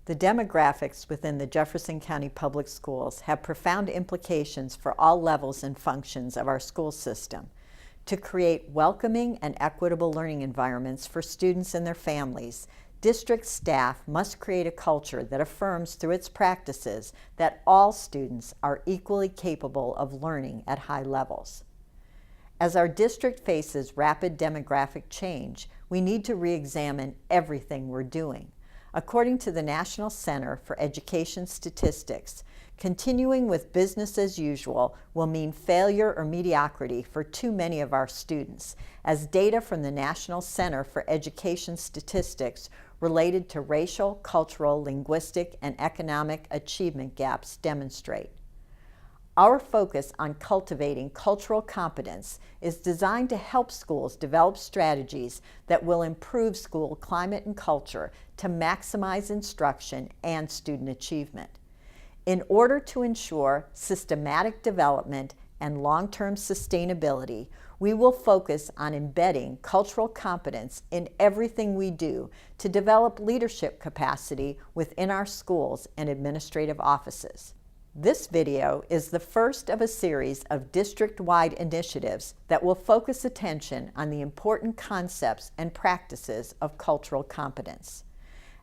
The demographics within the Jefferson County Public Schools have profound implications for all levels and functions of our school system. To create welcoming and equitable learning environments for students and their families, district staff must create a culture that affirms through its practices that all students are equally capable of learning at high levels. As our district faces rapid demographic change, we need to re-examine everything we're doing. According to the National Center for Education Statistics, continuing with business as usual will mean failure or mediocrity for too many of our students, as data from the National Center for Education Statistics related to racial, cultural, linguistic, and economic achievement gaps demonstrate. Our focus on cultivating cultural competence is designed to help schools develop strategies that will improve school climate and culture to maximize instruction and student achievement. In order to ensure systematic development and long-term sustainability, we will focus on embedding cultural competence in everything we do to develop leadership capacity within our schools and administrative offices. This video is the first of a series of district-wide initiatives that will focus attention on the important concepts and practices of cultural competence.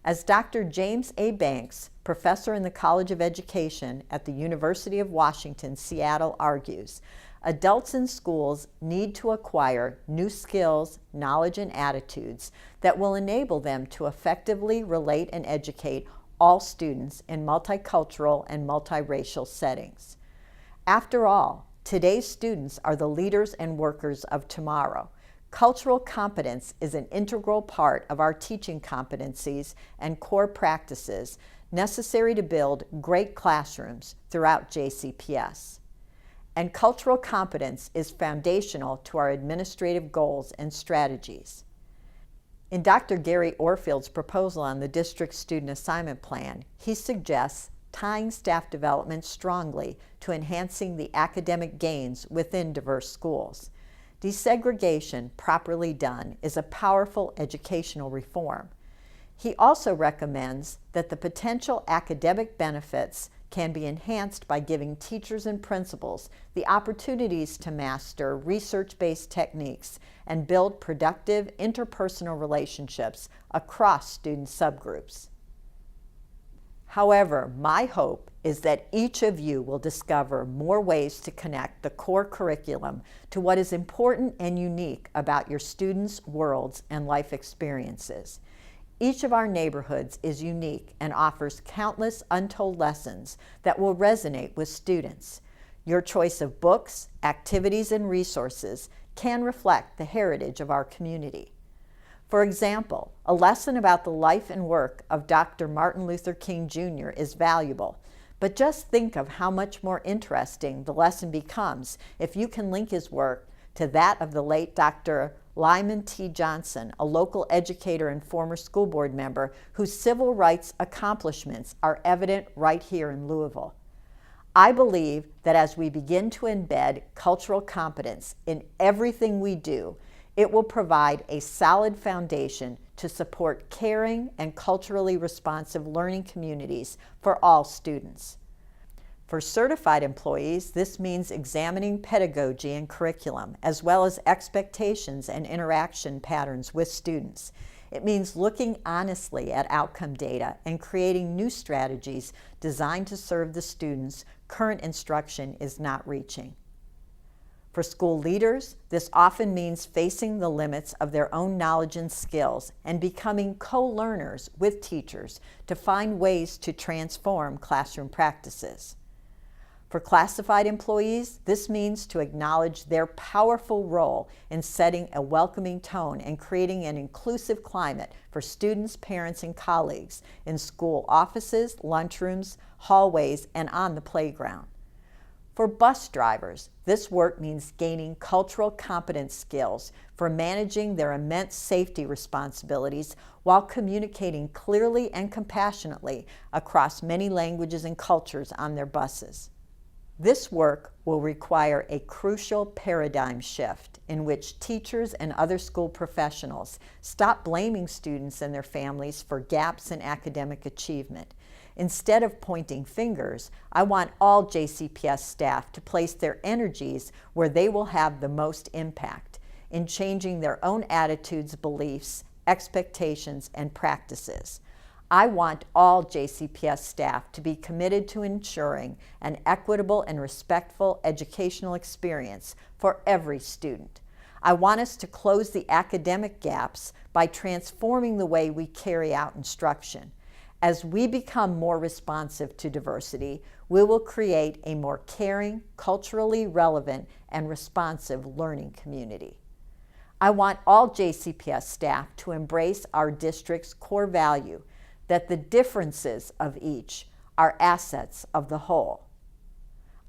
As Dr. James A. Banks, professor in the College of Education at the University of Washington, Seattle, argues, adults in schools need to acquire new skills, knowledge, and attitudes that will enable them to effectively relate and educate all students in multicultural and multiracial settings. After all, today's students are the leaders and workers of tomorrow. Cultural competence is an integral part of our teaching competencies and core practices necessary to build great classrooms throughout JCPS. And cultural competence is foundational to our administrative goals and strategies. In Dr. Gary Orfield's proposal on the district student assignment plan, he suggests tying staff development strongly to enhancing the academic gains within diverse schools. Desegregation, properly done, is a powerful educational reform. He also recommends that the potential academic benefits can be enhanced by giving teachers and principals the opportunities to master research-based techniques and build productive interpersonal relationships across student subgroups. However, my hope is that each of you will discover more ways to connect the core curriculum to what is important and unique about your students' worlds and life experiences. Each of our neighborhoods is unique and offers countless untold lessons that will resonate with students. Your choice of books, activities, and resources can reflect the heritage of our community. For example, a lesson about the life and work of Dr. Martin Luther King Jr. is valuable, but just think of how much more interesting the lesson becomes if you can link his work to that of the late Dr. Lyman T. Johnson, a local educator and former school board member whose civil rights accomplishments are evident right here in Louisville. I believe that as we begin to embed cultural competence in everything we do, it will provide a solid foundation to support caring and culturally responsive learning communities for all students. For certified employees, this means examining pedagogy and curriculum, as well as expectations and interaction patterns with students. It means looking honestly at outcome data and creating new strategies designed to serve the students current instruction is not reaching. For school leaders, this often means facing the limits of their own knowledge and skills and becoming co-learners with teachers to find ways to transform classroom practices. For classified employees, this means to acknowledge their powerful role in setting a welcoming tone and creating an inclusive climate for students, parents, and colleagues in school offices, lunchrooms, hallways, and on the playground. For bus drivers, this work means gaining cultural competence skills for managing their immense safety responsibilities while communicating clearly and compassionately across many languages and cultures on their buses. This work will require a crucial paradigm shift in which teachers and other school professionals stop blaming students and their families for gaps in academic achievement. Instead of pointing fingers, I want all JCPS staff to place their energies where they will have the most impact, in changing their own attitudes, beliefs, expectations, and practices. I want all JCPS staff to be committed to ensuring an equitable and respectful educational experience for every student. I want us to close the academic gaps by transforming the way we carry out instruction. As we become more responsive to diversity, we will create a more caring, culturally relevant, and responsive learning community. I want all JCPS staff to embrace our district's core value, that the differences of each are assets of the whole.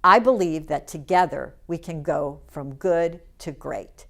I believe that together we can go from good to great.